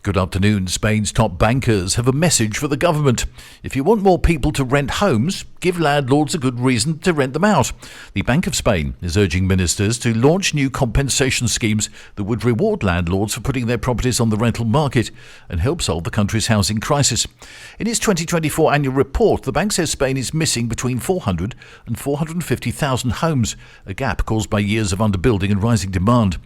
Good afternoon. Spain's top bankers have a message for the government. If you want more people to rent homes, give landlords a good reason to rent them out. The Bank of Spain is urging ministers to launch new compensation schemes that would reward landlords for putting their properties on the rental market and help solve the country's housing crisis. In its 2024 annual report, the bank says Spain is missing between 400 and 450,000 homes, a gap caused by years of underbuilding and rising demand.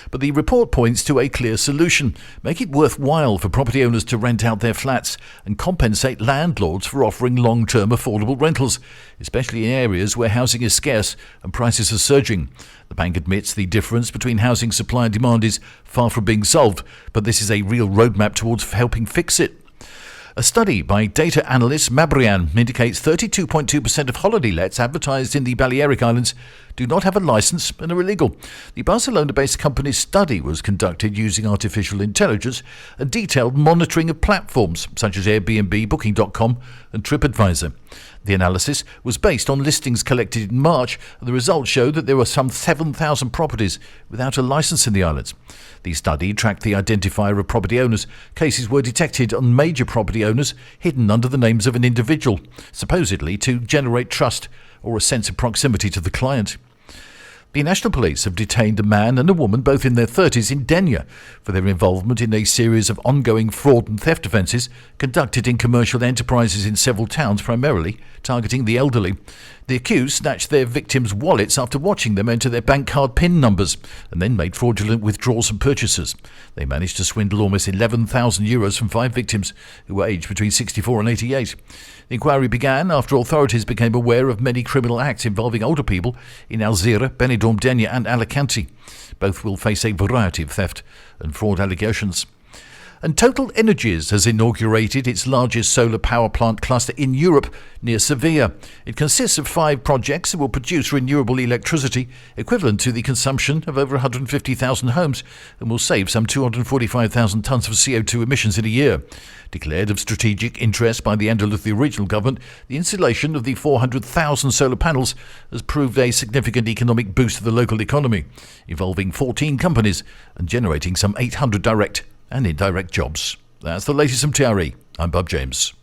But the report points to a clear solution: make it worthwhile for property owners to rent out their flats and compensate landlords for offering long-term affordable rentals, especially in areas where housing is scarce and prices are surging. The bank admits the difference between housing supply and demand is far from being solved, but this is a real roadmap towards helping fix it. A study by data analyst Mabrian indicates 32.2% of holiday lets advertised in the Balearic Islands do not have a license and are illegal. The Barcelona-based company's study was conducted using artificial intelligence and detailed monitoring of platforms such as Airbnb, Booking.com and TripAdvisor. The analysis was based on listings collected in March, and the results showed that there were some 7,000 properties without a license in the islands. The study tracked the identifier of property owners. Cases were detected on major property owners hidden under the names of an individual, supposedly to generate trust or a sense of proximity to the client. The National Police have detained a man and a woman, both in their 30s, in Denia for their involvement in a series of ongoing fraud and theft offences conducted in commercial enterprises in several towns, primarily targeting the elderly. The accused snatched their victims' wallets after watching them enter their bank card PIN numbers and then made fraudulent withdrawals from purchasers. They managed to swindle almost €11,000 from 5 victims who were aged between 64 and 88. The inquiry began after authorities became aware of many criminal acts involving older people in Alzira, Benidorm, Denia and Alicante. Both will face a variety of theft and fraud allegations. And Total Energies has inaugurated its largest solar power plant cluster in Europe near Sevilla. It consists of 5 projects that will produce renewable electricity equivalent to the consumption of over 150,000 homes and will save some 245,000 tonnes of CO2 emissions in a year. Declared of strategic interest by the Andalusia regional government, the installation of the 400,000 solar panels has proved a significant economic boost to the local economy, involving 14 companies and generating some 800 direct and indirect jobs. That's the latest from TRE. I'm Bob James.